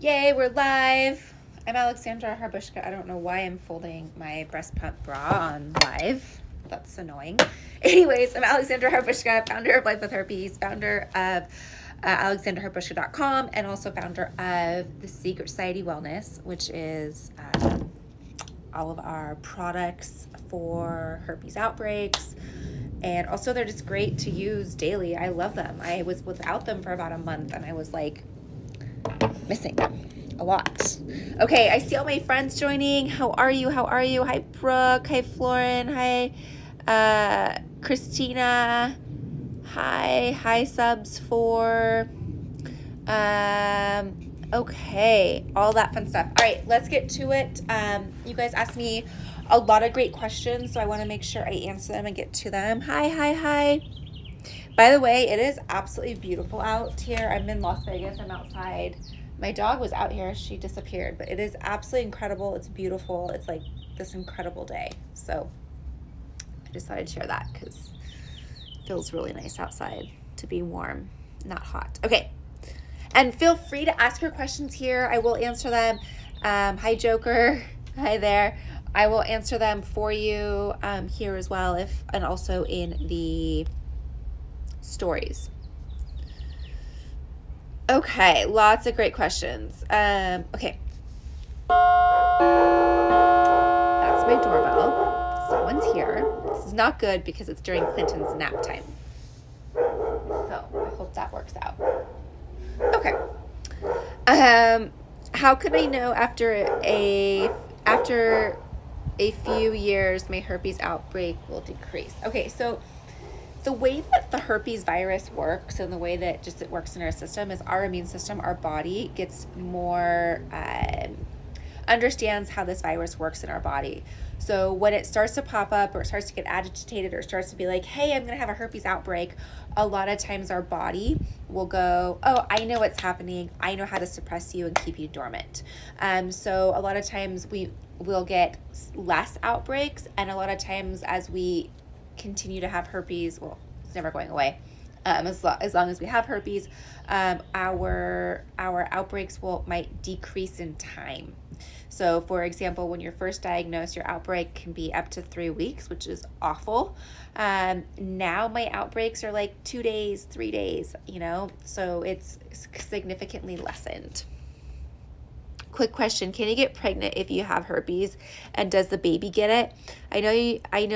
Yay, we're live. I'm Alexandra Harbushka. I don't know why I'm folding my breast pump bra on live. That's annoying. Anyways, I'm Alexandra Harbushka, founder of Life with Herpes, founder of alexandraharbushka.com, and also founder of the Secret Society Wellness, which is all of our products for herpes outbreaks. And also they're just great to use daily. I love them. I was without them for about a month and I was like missing them a lot. Okay, I see all my friends joining. How are you? Hi Brooke. Hi Florin. Hi Christina. Hi subs for okay, all that fun stuff. All right, let's get to it. You guys asked me a lot of great questions, so I want to make sure I answer them and get to them. Hi. By the way, it is absolutely beautiful out here. I'm in Las Vegas. I'm outside. My dog was out here. She disappeared, but it is absolutely incredible. It's beautiful. It's like this incredible day. So I just thought I'd share that because it feels really nice outside to be warm, not hot. Okay. And feel free to ask your questions here. I will answer them. Hi, Joker. Hi there. I will answer them for you here as well, and also in the stories. Okay, lots of great questions. Okay. That's my doorbell. Someone's here. This is not good because it's during Clinton's nap time. So I hope that works out. Okay. How can I know after a few years my herpes outbreak will decrease? Okay, so the way that the herpes virus works and the way that just it works in our system is our immune system, our body gets more, understands how this virus works in our body. So when it starts to pop up or it starts to get agitated or starts to be like, hey, I'm going to have a herpes outbreak, a lot of times our body will go, oh, I know what's happening. I know how to suppress you and keep you dormant. So a lot of times we will get less outbreaks, and a lot of times as we continue to have herpes, well, it's never going away. As long as we have herpes, our outbreaks might decrease in time. So for example, when you're first diagnosed, your outbreak can be up to 3 weeks, which is awful. Now my outbreaks are like 2 days, 3 days, so it's significantly lessened. Quick question, can you get pregnant if you have herpes, and does the baby get it? I know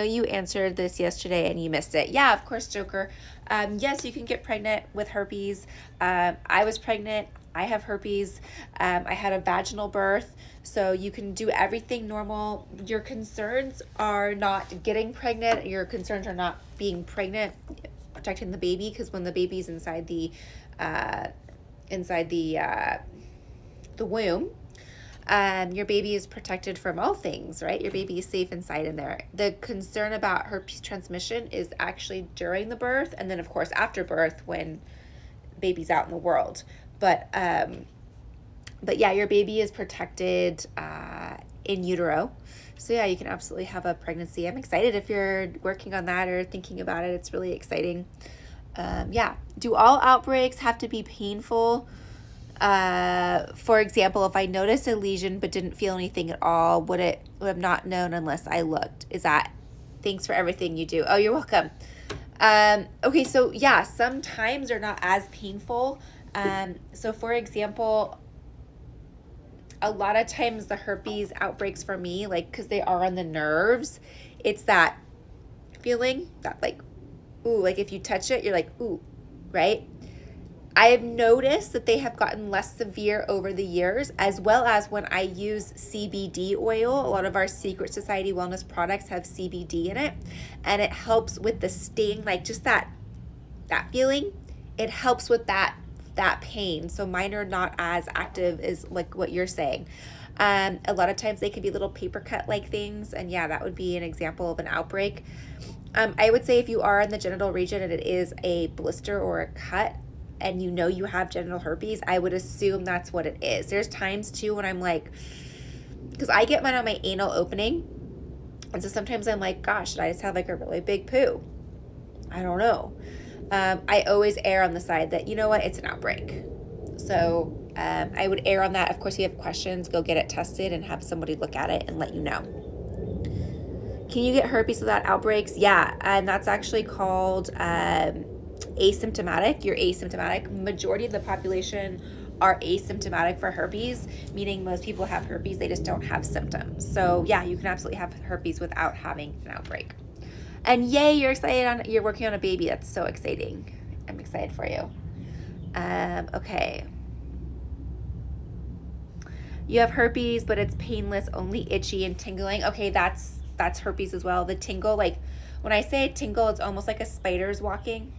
you answered this yesterday and you missed it. Yeah, of course, Joker. Yes, you can get pregnant with herpes. I was pregnant. I have herpes. I had a vaginal birth, so you can do everything normal. Your concerns are not getting pregnant. Your concerns are not being pregnant, protecting the baby, because when the baby's inside the womb, your baby is protected from all things, right? Your baby is safe inside in there. The concern about herpes transmission is actually during the birth, and then of course after birth when baby's out in the world. But yeah, your baby is protected in utero. So yeah, you can absolutely have a pregnancy. I'm excited if you're working on that or thinking about it. It's really exciting. Yeah. Do all outbreaks have to be painful? For example, if I noticed a lesion but didn't feel anything at all, would have not known unless I looked? Thanks for everything you do. Oh, you're welcome. Okay, so yeah, sometimes they're not as painful. So for example, a lot of times the herpes outbreaks for me, like, cause they are on the nerves, it's that feeling that like, ooh, like if you touch it, you're like, ooh, right? I have noticed that they have gotten less severe over the years, as well as when I use CBD oil. A lot of our Secret Society Wellness products have CBD in it, and it helps with the sting, like just that feeling. It helps with that pain. So mine are not as active as like what you're saying. A lot of times they could be little paper cut like things, and yeah, that would be an example of an outbreak. I would say if you are in the genital region and it is a blister or a cut, and you have genital herpes, I would assume that's what it is. There's times too when I'm like, because I get mine on my anal opening, and so sometimes I'm like, gosh, should I just have like a really big poo? I don't know. I always err on the side that, you know what, it's an outbreak. So I would err on that. Of course, if you have questions, go get it tested and have somebody look at it and let you know. Can you get herpes without outbreaks? Yeah, and that's actually called asymptomatic. You're asymptomatic. Majority of the population are asymptomatic for herpes, meaning most people have herpes, they just don't have symptoms. So yeah, you can absolutely have herpes without having an outbreak. And yay, you're working on a baby. That's so exciting. I'm excited for you. Okay. You have herpes, but it's painless, only itchy and tingling. Okay, that's herpes as well. The tingle, like when I say tingle, it's almost like a spider's walking.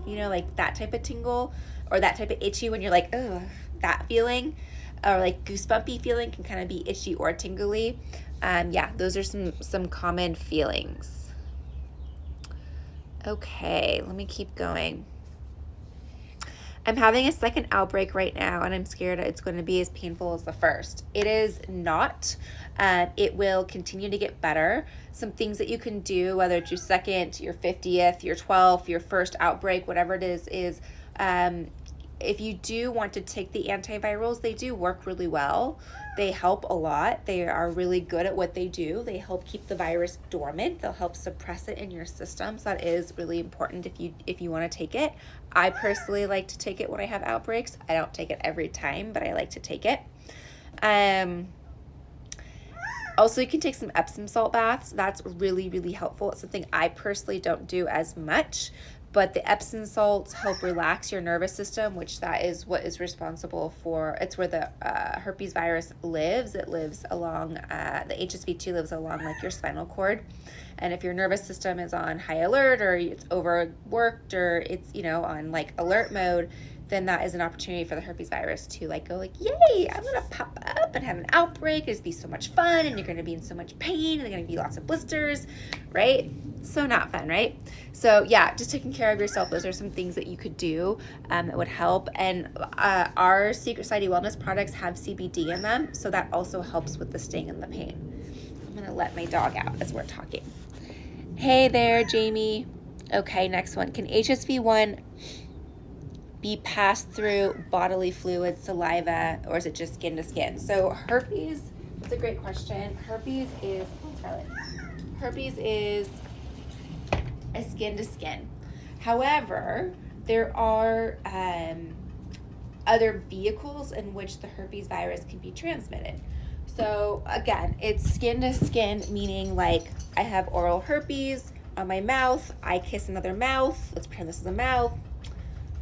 You know, like that type of tingle, or that type of itchy when you're like, ugh, that feeling, or like goosebumpy feeling can kind of be itchy or tingly. Yeah, those are some common feelings. Okay, let me keep going. I'm having a second outbreak right now, and I'm scared it's going to be as painful as the first. It is not. It will continue to get better. Some things that you can do, whether it's your second, your 50th, your 12th, your first outbreak, whatever it is if you do want to take the antivirals, they do work really well. They help a lot. They are really good at what they do. They help keep the virus dormant. They'll help suppress it in your system. So that is really important if you want to take it. I personally like to take it when I have outbreaks. I don't take it every time, but I like to take it. Also, you can take some Epsom salt baths. That's really, really helpful. It's something I personally don't do as much, but the Epsom salts help relax your nervous system, which that is what is responsible for, it's where the herpes virus lives. It lives along, the HSV2 lives along like your spinal cord. And if your nervous system is on high alert, or it's overworked, or it's, on like alert mode, then that is an opportunity for the herpes virus to like go like, yay, I'm gonna pop up and have an outbreak. It's be so much fun, and you're gonna be in so much pain, and there's gonna be lots of blisters, right? So not fun, right? So yeah, just taking care of yourself. Those are some things that you could do that would help. And our Secret Society wellness products have CBD in them, so that also helps with the sting and the pain. I'm gonna let my dog out as we're talking. Hey there, Jamie. Okay, next one. Can HSV1 be passed through bodily fluids, saliva, or is it just skin to skin? So herpes, that's a great question. Herpes is a skin to skin. However, there are other vehicles in which the herpes virus can be transmitted. So again, it's skin to skin, meaning like I have oral herpes on my mouth, I kiss another mouth, let's pretend this is a mouth,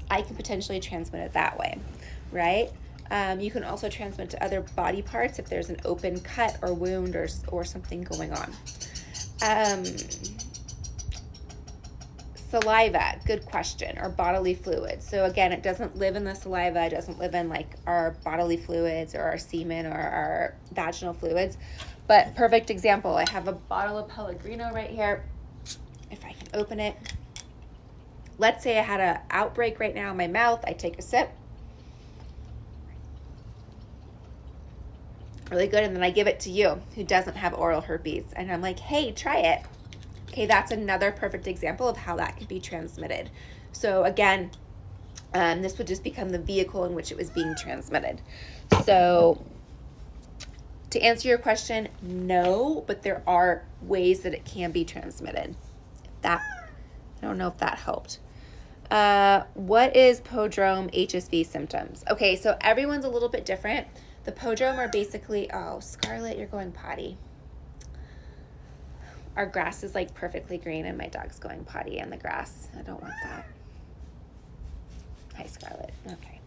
I can potentially transmit it that way, right? You can also transmit to other body parts if there's an open cut or wound or something going on. Saliva, good question, or bodily fluids. So again, it doesn't live in the saliva, it doesn't live in like our bodily fluids or our semen or our vaginal fluids. But perfect example, I have a bottle of Pellegrino right here. If I can open it. Let's say I had an outbreak right now in my mouth. I take a sip. Really good. And then I give it to you who doesn't have oral herpes. And I'm like, hey, try it. Okay, that's another perfect example of how that could be transmitted. So again, this would just become the vehicle in which it was being transmitted. So to answer your question, no, but there are ways that it can be transmitted. I don't know if that helped. What is Prodrome HSV symptoms? Okay, so everyone's a little bit different. The Prodrome are basically, oh, Scarlett, you're going potty. Our grass is like perfectly green and my dog's going potty in the grass. I don't want that. Hi, Scarlett. Okay.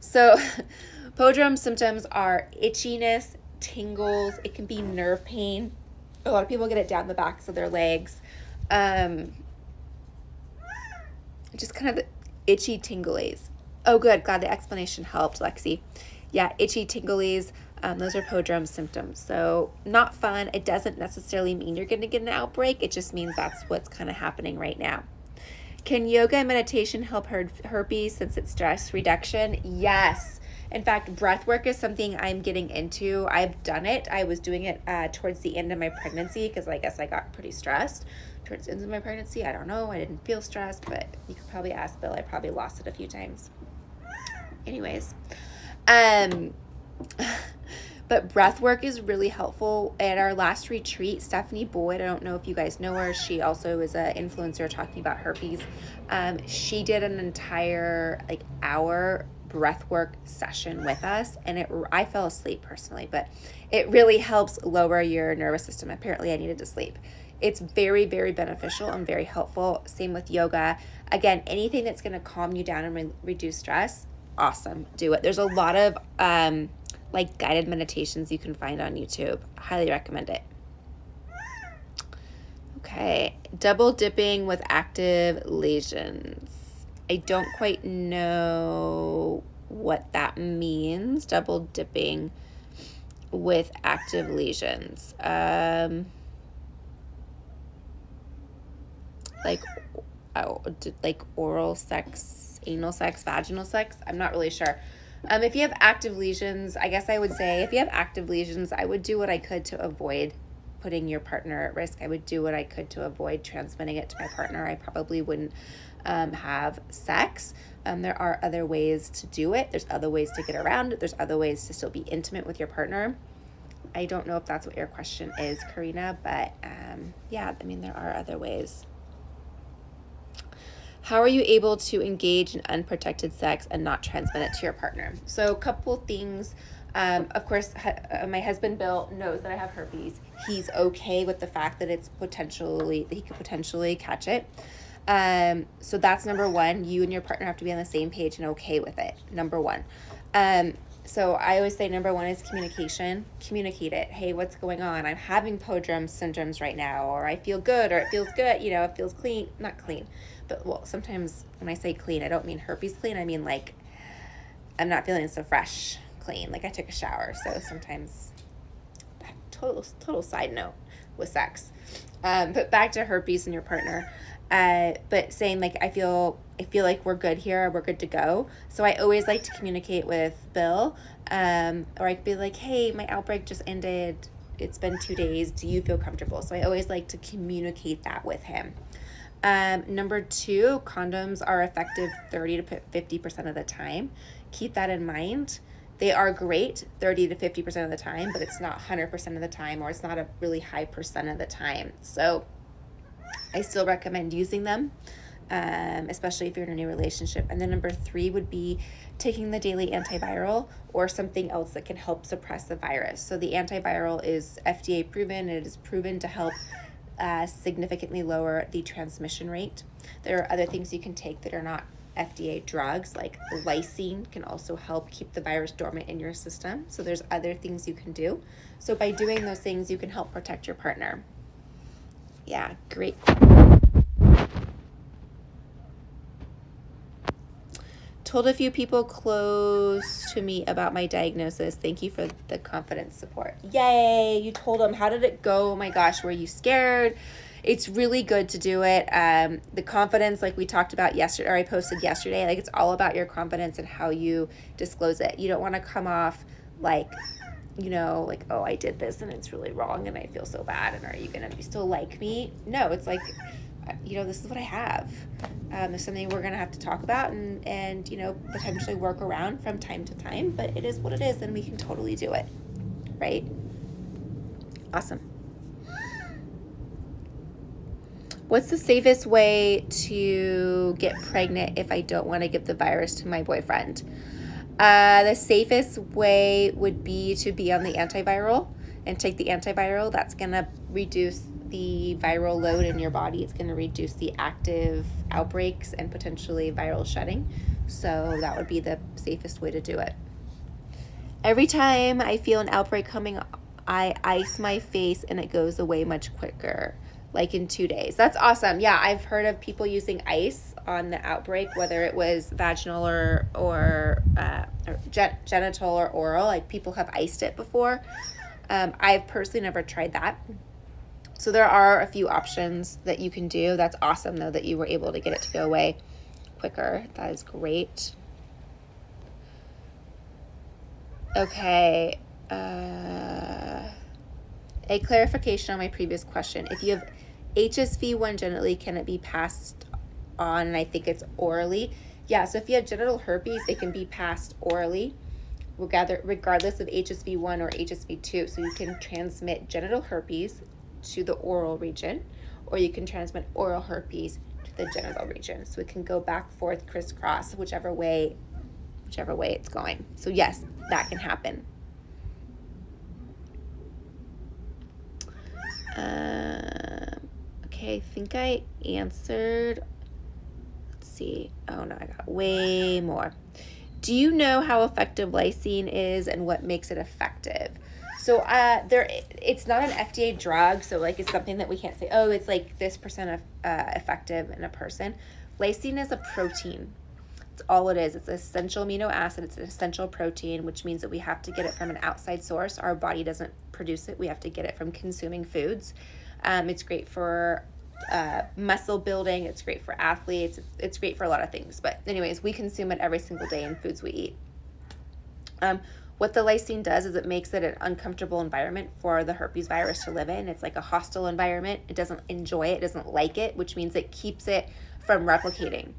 So Prodrome symptoms are itchiness, tingles. It can be nerve pain. A lot of people get it down the backs of their legs. Just kind of the itchy tinglies. Oh, good. Glad the explanation helped, Lexi. Yeah, itchy tinglies. Those are Prodrome symptoms. So not fun. It doesn't necessarily mean you're going to get an outbreak. It just means that's what's kind of happening right now. Can yoga and meditation help herpes since it's stress reduction? Yes. In fact, breath work is something I'm getting into. I've done it. I was doing it towards the end of my pregnancy because I guess I got pretty stressed towards the end of my pregnancy. I don't know. I didn't feel stressed, but you could probably ask Bill. I probably lost it a few times. Anyways, Um, but breath work is really helpful. At our last retreat, Stephanie Boyd, I don't know if you guys know her, she also is an influencer talking about herpes. She did an entire like hour breath work session with us, and I fell asleep personally, but it really helps lower your nervous system. Apparently I needed to sleep. It's very, very beneficial and very helpful. Same with yoga. Again, anything that's going to calm you down and reduce stress, awesome. Do it. There's a lot of like guided meditations you can find on YouTube. Highly recommend it. Okay, double dipping with active lesions. I don't quite know what that means, double dipping with active lesions. Like oral sex, anal sex, vaginal sex. I'm not really sure. If you have active lesions, I guess I would say if you have active lesions, I would do what I could to avoid putting your partner at risk. I would do what I could to avoid transmitting it to my partner. I probably wouldn't have sex. There are other ways to do it. There's other ways to get around it. There's other ways to still be intimate with your partner. I don't know if that's what your question is, Karina, but yeah, I mean, there are other ways. How are you able to engage in unprotected sex and not transmit it to your partner? So a couple things. Of course, my husband, Bill, knows that I have herpes. He's okay with the fact that he could potentially catch it. So that's number one. You and your partner have to be on the same page and okay with it. Number one. So I always say number one is communication. Communicate it. Hey, what's going on? I'm having Prodrome symptoms right now, or I feel good, or it feels good. You know, it feels clean. Not clean, but well, sometimes when I say clean, I don't mean herpes clean. I mean like I'm not feeling so fresh clean. Like I took a shower. So sometimes, total side note with sex. But back to herpes and your partner. But saying like, I feel like we're good here, we're good to go. So I always like to communicate with Bill, or I could be like, hey, my outbreak just ended. It's been 2 days. Do you feel comfortable? So I always like to communicate that with him. Number two, condoms are effective 30 to 50% of the time. Keep that in mind. They are great 30 to 50% of the time, but it's not 100% of the time, or it's not a really high percent of the time. So I still recommend using them, especially if you're in a new relationship. And then number three would be taking the daily antiviral or something else that can help suppress the virus. So the antiviral is FDA proven. It is proven to help significantly lower the transmission rate. There are other things you can take that are not FDA drugs, like lysine can also help keep the virus dormant in your system. So there's other things you can do. So by doing those things, you can help protect your partner. Yeah, great. Told a few people close to me about my diagnosis. Thank you for the confidence support. Yay, you told them. How did it go? Oh my gosh, were you scared? It's really good to do it. The confidence, like we talked about yesterday, or I posted yesterday, like it's all about your confidence and how you disclose it. You don't want to come off like, you know, like, oh, I did this and it's really wrong and I feel so bad and are you going to still like me? No, it's like, you know, this is what I have. It's something we're going to have to talk about and, you know, potentially work around from time to time, but it is what it is and we can totally do it, right? Awesome. What's the safest way to get pregnant if I don't want to give the virus to my boyfriend? The safest way would be to be on the antiviral and take the antiviral. That's going to reduce the viral load in your body. It's going to reduce the active outbreaks and potentially viral shedding. So that would be the safest way to do it. Every time I feel an outbreak coming, I ice my face and it goes away much quicker, like in 2 days. That's awesome. Yeah, I've heard of people using ice on the outbreak, whether it was vaginal or genital or oral. Like people have iced it before. I've personally never tried that. So there are a few options that you can do. That's awesome though that you were able to get it to go away quicker. That is great. Okay. A clarification on my previous question. If you have HSV1 genitally, can it be passed on? And I think it's orally. Yeah, so if you have genital herpes, it can be passed orally. regardless of HSV1 or HSV2. So you can transmit genital herpes to the oral region, or you can transmit oral herpes to the genital region. So it can go back, forth, crisscross, whichever way it's going. So yes, that can happen. Okay, I think I answered. Let's see. Oh no, I got way more. Do you know how effective lysine is and what makes it effective? So it's not an FDA drug, so like it's something that we can't say, oh, it's like this percent of effective in a person. Lysine is a protein. It's all it is. It's an essential amino acid. It's an essential protein, which means that we have to get it from an outside source. Our body doesn't produce it. We have to get it from consuming foods. It's great for muscle building. It's great for athletes. It's great for a lot of things. But anyways, we consume it every single day in foods we eat. What the lysine does is it makes it an uncomfortable environment for the herpes virus to live in. It's like a hostile environment. It doesn't enjoy it. It doesn't like it, which means it keeps it from replicating.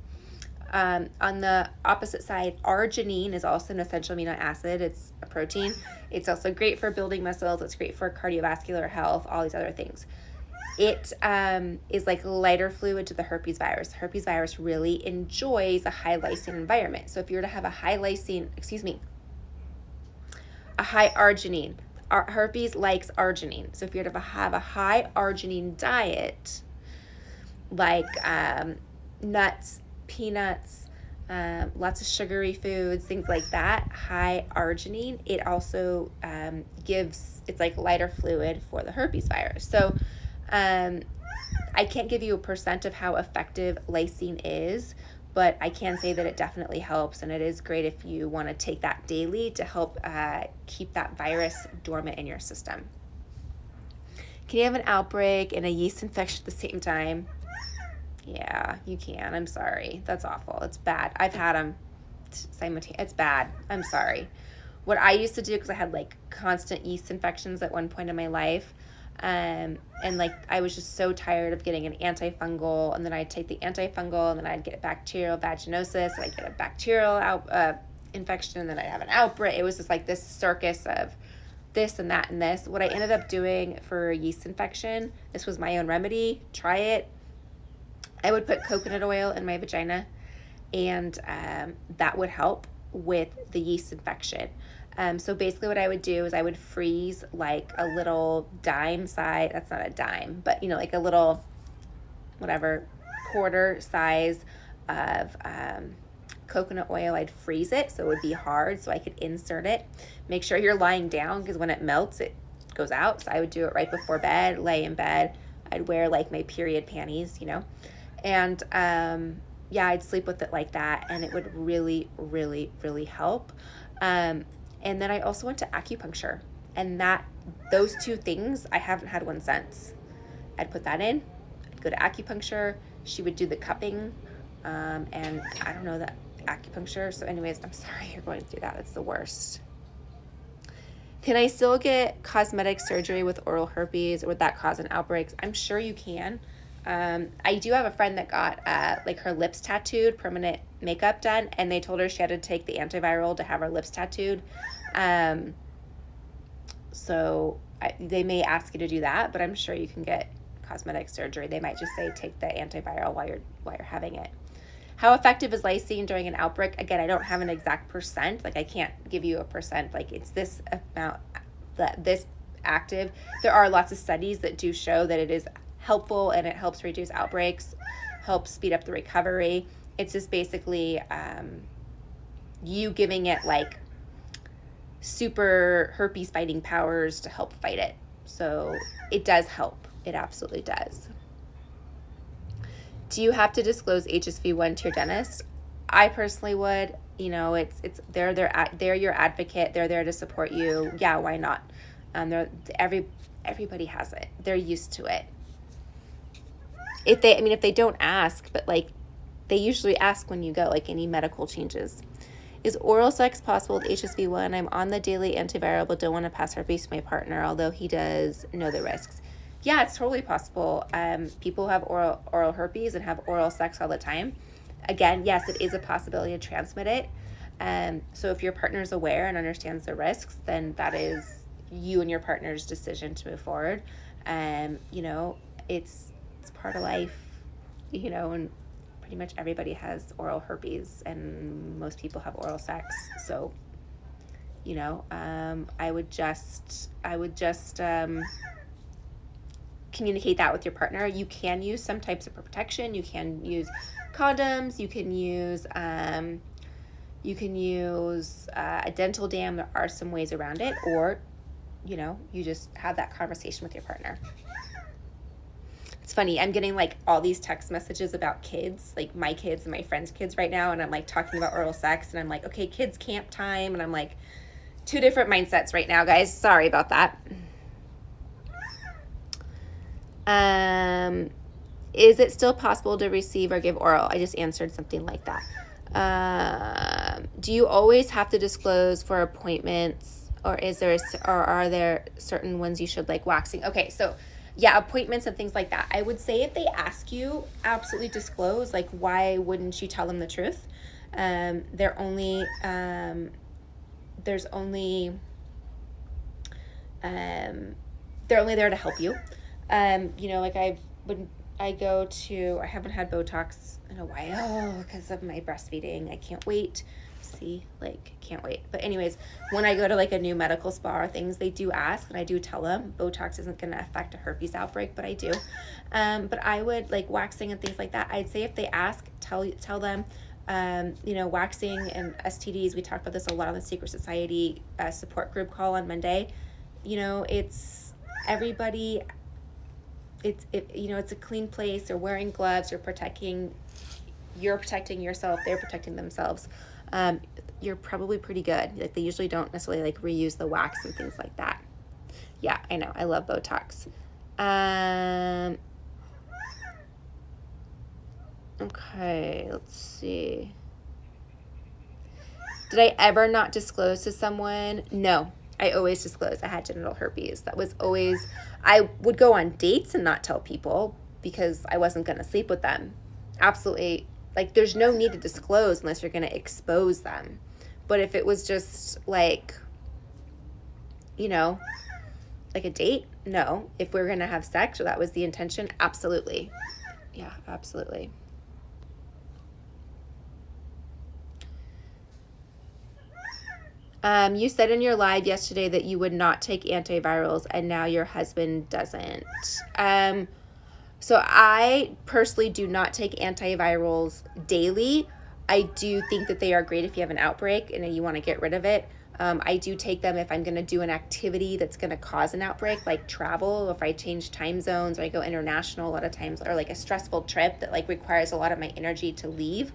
On the opposite side, arginine is also an essential amino acid. It's a protein. It's also great for building muscles. It's great for cardiovascular health, all these other things. It is like lighter fluid to the herpes virus. The herpes virus really enjoys a high lysine environment. So if you were to have a high arginine, herpes likes arginine. So if you were to have a high arginine diet, like nuts, peanuts, lots of sugary foods, things like that, high arginine, it also it's like lighter fluid for the herpes virus. So I can't give you a percent of how effective lysine is, but I can say that it definitely helps, and it is great if you want to take that daily to help keep that virus dormant in your system. Can you have an outbreak and a yeast infection at the same time? Yeah, you can. I'm sorry. That's awful. It's bad. I've had them simultaneously. It's bad. I'm sorry. What I used to do, because I had like constant yeast infections at one point in my life, and like I was just so tired of getting an antifungal, and then I'd take the antifungal, and then I'd get bacterial vaginosis, and I'd get a bacterial infection, and then I'd have an outbreak. It was just like this circus of this and that and this. What I ended up doing for a yeast infection, this was my own remedy. Try it. I would put coconut oil in my vagina, and that would help with the yeast infection. So basically what I would do is I would freeze like a little dime size, that's not a dime, but you know, like a little, whatever, quarter size of coconut oil. I'd freeze it so it would be hard so I could insert it. Make sure you're lying down, because when it melts, it goes out. So I would do it right before bed, lay in bed. I'd wear like my period panties, you know, and yeah, I'd sleep with it like that, and it would really, really, really help. And then I also went to acupuncture, and those two things, I haven't had one since. I'd put that in, I'd go to acupuncture, she would do the cupping, and I don't know that acupuncture. So anyways, I'm sorry you're going through that. It's the worst. Can I still get cosmetic surgery with oral herpes, or would that cause an outbreak? I'm sure you can. I do have a friend that got like her lips tattooed, permanent makeup done, and they told her she had to take the antiviral to have her lips tattooed. So they may ask you to do that, but I'm sure you can get cosmetic surgery. They might just say take the antiviral while you're having it. How effective is lysine during an outbreak? Again, I don't have an exact percent. Like I can't give you a percent. Like it's this amount, this active. There are lots of studies that do show that it is helpful, and it helps reduce outbreaks, helps speed up the recovery. It's just basically you giving it like super herpes fighting powers to help fight it. So it does help. It absolutely does. Do you have to disclose HSV1 to your dentist? I personally would. You know, they're your advocate. They're there to support you. Yeah, why not? Everybody has it. They're used to it. If they don't ask, but like they usually ask when you go, like any medical changes. Is oral sex possible with HSV1? I'm on the daily antiviral, but don't want to pass herpes to my partner, although he does know the risks. Yeah, it's totally possible. People have oral herpes and have oral sex all the time. Again, yes, it is a possibility to transmit it. So if your partner is aware and understands the risks, then that is you and your partner's decision to move forward. You know, it's part of life, you know, and pretty much everybody has oral herpes, and most people have oral sex. So, you know, I would just communicate that with your partner. You can use some types of protection. You can use condoms. You can use a dental dam. There are some ways around it, or, you know, you just have that conversation with your partner. It's funny, I'm getting like all these text messages about kids, like my kids and my friends' kids right now, and I'm like talking about oral sex, and I'm like, okay, kids camp time, and I'm like, two different mindsets right now, guys. Sorry about that. Is it still possible to receive or give oral? I just answered something like that. Do you always have to disclose for appointments, or are there certain ones you should like waxing? Okay, so yeah, appointments and things like that. I would say if they ask you, absolutely disclose. Like, why wouldn't you tell them the truth? They're only there to help you. You know, like I haven't had Botox in a while because of my breastfeeding. I can't wait. Can't wait. But anyways, when I go to like a new medical spa or things, they do ask, and I do tell them Botox isn't going to affect a herpes outbreak, but I do. But I would like waxing and things like that. I'd say if they ask, tell them, you know, waxing and STDs. We talked about this a lot on the Secret Society support group call on Monday. You know, it's everybody. You know, it's a clean place. They're wearing gloves. You're protecting yourself. They're protecting themselves. You're probably pretty good. Like, they usually don't necessarily like reuse the wax and things like that. Yeah, I know. I love Botox. Okay, let's see. Did I ever not disclose to someone? No, I always disclosed I had genital herpes. That was always, I would go on dates and not tell people because I wasn't going to sleep with them. Absolutely. Like, there's no need to disclose unless you're going to expose them. But if it was just like, you know, like a date, no. If we're going to have sex or that was the intention, absolutely. Yeah, absolutely. You said in your live yesterday that you would not take antivirals, and now your husband doesn't. So I personally do not take antivirals daily. I do think that they are great if you have an outbreak and you want to get rid of it. I do take them if I'm going to do an activity that's going to cause an outbreak, like travel. If I change time zones or I go international a lot of times, or like a stressful trip that like requires a lot of my energy to leave,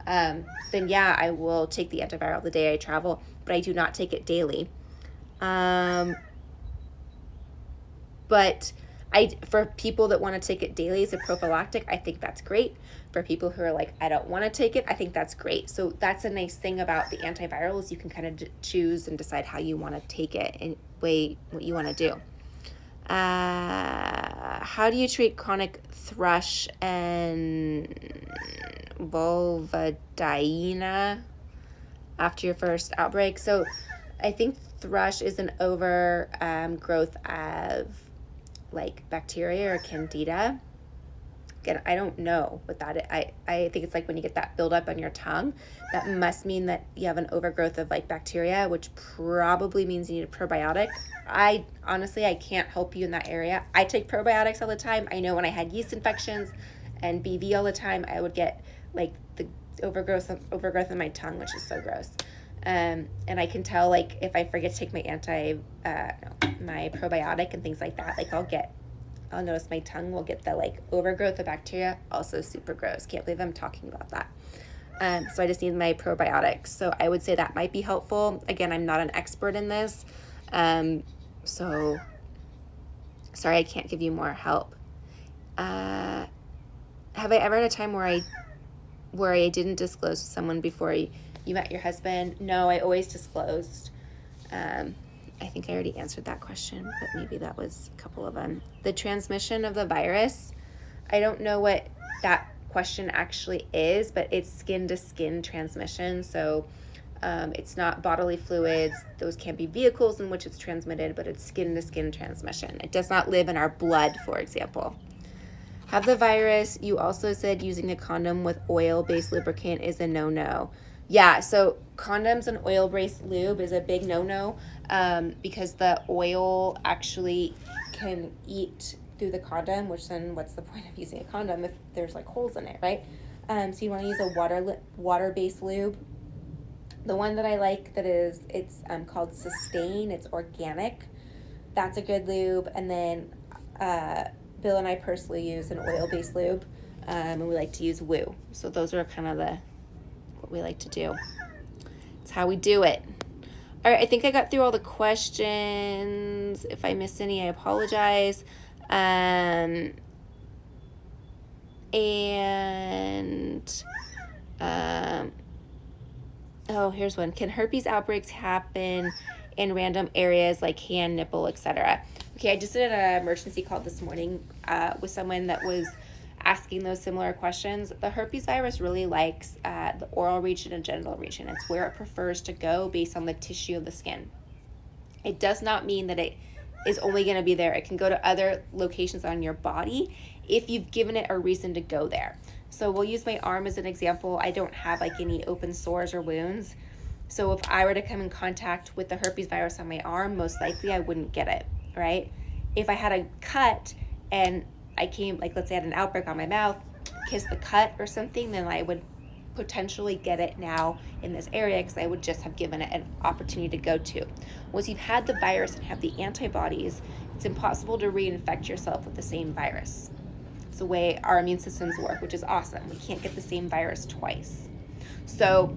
then yeah, I will take the antiviral the day I travel, but I do not take it daily. But for people that want to take it daily as a prophylactic, I think that's great. For people who are like, I don't want to take it, I think that's great. So that's a nice thing about the antivirals. You can kind of choose and decide how you want to take it and weigh what you want to do. How do you treat chronic thrush and vulvodynia after your first outbreak? So I think thrush is an overgrowth of like bacteria or candida. Again, I don't know what that is. I think it's like when you get that buildup on your tongue, that must mean that you have an overgrowth of like bacteria, which probably means you need a probiotic. I can't help you in that area. I take probiotics all the time. I know when I had yeast infections and BV all the time, I would get like the overgrowth in my tongue, which is so gross. And I can tell like if I forget to take my my probiotic and things like that, like I'll notice my tongue will get the like overgrowth of bacteria, also super gross. Can't believe I'm talking about that. So I just need my probiotics. So I would say that might be helpful. Again, I'm not an expert in this. So sorry, I can't give you more help. Have I ever had a time where I didn't disclose to someone before you met your husband? No, I always disclosed. I think I already answered that question, but maybe that was a couple of them. The transmission of the virus, I don't know what that question actually is, but it's skin to skin transmission. So It's not bodily fluids. Those can be vehicles in which it's transmitted, but it's skin-to-skin transmission. It does not live in our blood, for example. Have the virus. You also said using a condom with oil-based lubricant is a no-no. Yeah, so condoms and oil-based lube is a big no-no because the oil actually can eat through the condom, which then what's the point of using a condom if there's like holes in it, right? So you want to use a water-based lube. The one that I like it's called Sustain. It's organic. That's a good lube. And then Bill and I personally use an oil-based lube, and we like to use Woo. So those are kind of what we like to do. It's how we do it. All right, I think I got through all the questions. If I missed any, I apologize. Oh, here's one. Can herpes outbreaks happen in random areas like hand, nipple, etc.? Okay, I just did an emergency call this morning with someone that was asking those similar questions. The herpes virus really likes the oral region and genital region. It's where it prefers to go based on the tissue of the skin. It does not mean that it is only going to be there. It can go to other locations on your body if you've given it a reason to go there. So we'll use my arm as an example. I don't have like any open sores or wounds. So if I were to come in contact with the herpes virus on my arm, most likely I wouldn't get it, right? If I had a cut and I came, like let's say I had an outbreak on my mouth, kissed the cut or something, then I would potentially get it now in this area because I would just have given it an opportunity to go to. Once you've had the virus and have the antibodies, it's impossible to reinfect yourself with the same virus. It's the way our immune systems work, which is awesome. We can't get the same virus twice. So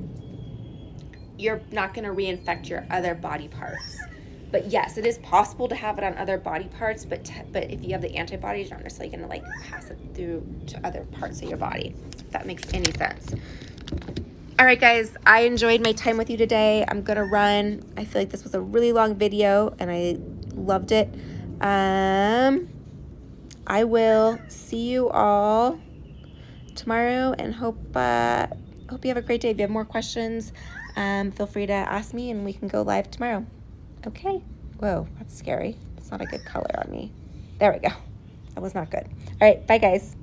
you're not going to reinfect your other body parts. But yes, it is possible to have it on other body parts, but if you have the antibodies, you're not necessarily going to like pass it through to other parts of your body, if that makes any sense. All right, guys, I enjoyed my time with you today. I'm going to run. I feel like this was a really long video, and I loved it. I will see you all tomorrow, and hope you have a great day. If you have more questions, feel free to ask me, and we can go live tomorrow. Okay. Whoa, that's scary. It's not a good color on me. There we go. That was not good. All right, bye, guys.